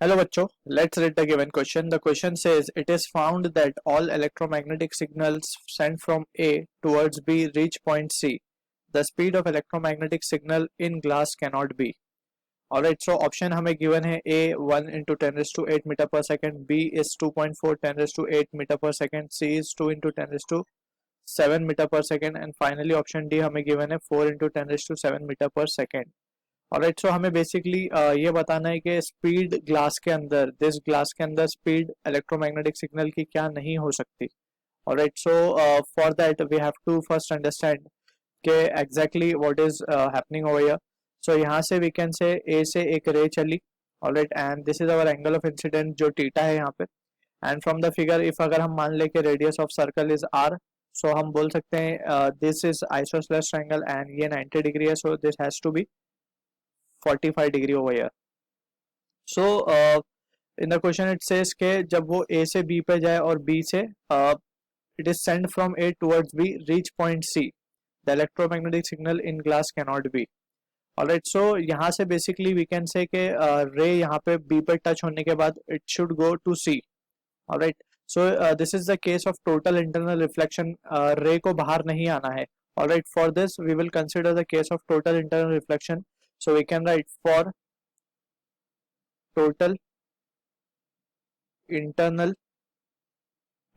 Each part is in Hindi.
Hello bachcho, let's read the given question. The question says it is found that all electromagnetic signals sent from A towards B reach point C. The speed of electromagnetic signal in glass cannot be. Alright, so option हमें given है A 1 into 10 raised to 8 meter per second, B is 2.4 10 raised to 8 meter per second, C is 2 into 10 raised to 7 meter per second and finally option D हमें given है 4 into 10 raised to 7 meter per second. Alright so हमें बेसिकली ये बताना है कि स्पीड ग्लास के अंदर ग्लास के अंदर स्पीड इलेक्ट्रोमैग्नेटिक सिग्नल की क्या नहीं हो सकती. Alright so for that we have to first understand के exactly what is happening over here. So यहाँ से वी कैन से ए से एक रे चली. Alright and this is our angle of incident जो थीटा है यहाँ पे. And from the figure if अगर हम मान ले कि radius of circle is R, so हम बोल सकते हैं this is isosceles triangle and ये 90 डिग्री है, so this has to be 45 degree over here. So in the question it says के जब वो A से B पे जाए और B से it is sent from A towards B reach point C, the electromagnetic signal in glass cannot be. Alright, so यहाँ से basically we can say के ray यहाँ पे B पे touch होने के बाद it should go to C. Alright, so this is the case of total internal reflection. ray को बाहर नहीं आना है. Alright, for this we will consider the case of total internal reflection. So we can write for total internal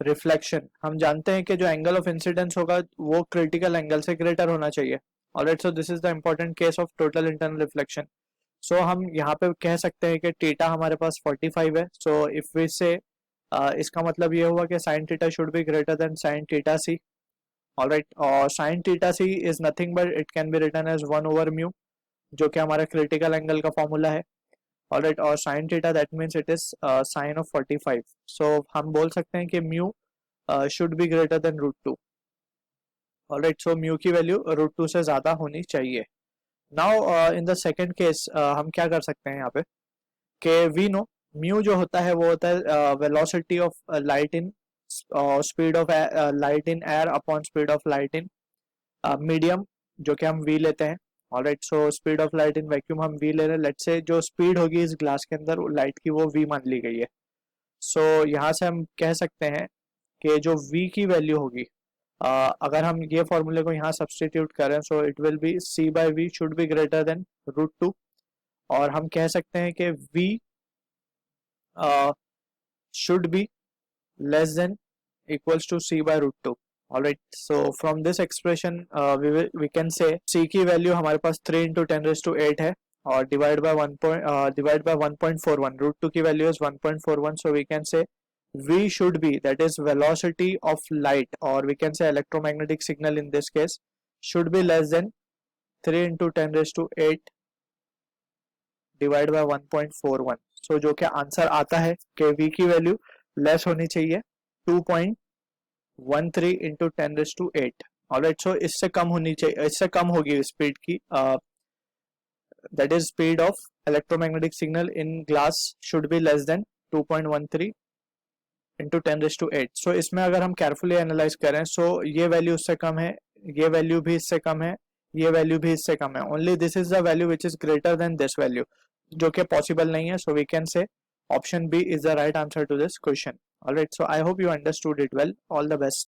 reflection. हम जानते हैं कि जो एंगल ऑफ इंसिडेंस होगा वो क्रिटिकल एंगल से ग्रेटर होना चाहिए. Alright, so this is the important case of total internal reflection. So हम यहाँ पे कह सकते हैं कि थीटा हमारे पास 45 है. सो इफ वी से इसका मतलब ये हुआ कि sine theta should be greater than sine theta C. Alright, और sine theta C is nothing but it can be written as 1 over mu, जो कि हमारा क्रिटिकल एंगल का फॉर्मूला है. ऑलराइट, और sine theta that means it is sine of 45. So हम बोल सकते हैं कि mu should be greater than root 2. Alright, so mu की वैल्यू रूट 2 से ज्यादा होनी चाहिए. Now in the second case हम क्या कर सकते हैं यहाँ पे कि वी नो म्यू जो होता है वो होता है velocity of light in speed of light in air upon speed of light in medium, जो कि हम वी लेते हैं. Alright, so speed of light in vacuum हम वी ले रहे हैं. लेट्स से जो स्पीड होगी इस ग्लास के अंदर लाइट की वो वी मान ली गई है. सो यहाँ से हम कह सकते हैं कि जो v की वैल्यू होगी अगर हम ये फॉर्मूले को यहाँ सब्सटीट्यूट करें, so it will be c by v should be greater than root 2. और हम कह सकते हैं कि v should be less than equals to c by root 2. Alright, so from this expression we can say c की वैल्यू हमारे पास 3 into 10 raised to 8 है और divide by 1.41. रूट 2 की value is 1.41. so we can say v should be, that is velocity of light, or we can say electromagnetic signal in this case, should be less than 3 into 10 raised to 8 divide by 1.41. so जो कि आंसर आता है कि v की वैल्यू लेस होनी चाहिए 2.13 into 10 raised to 8. ऑलराइट, सो इससे कम होनी चाहिए, इससे कम होगी स्पीड की, that is speed of electromagnetic signal in glass should be less then 2.13 into 10 raised to 8. सो इसमें अगर हम केयरफुली एनालाइज करें, सो ये वैल्यू इससे कम है, ये वैल्यू भी इससे कम है, ये वैल्यू भी इससे कम है. Only this is the value which is greater than this value, जो कि पॉसिबल नहीं है. So we can say option B is the right answer to this question. Alright, so I hope you understood it well. All the best.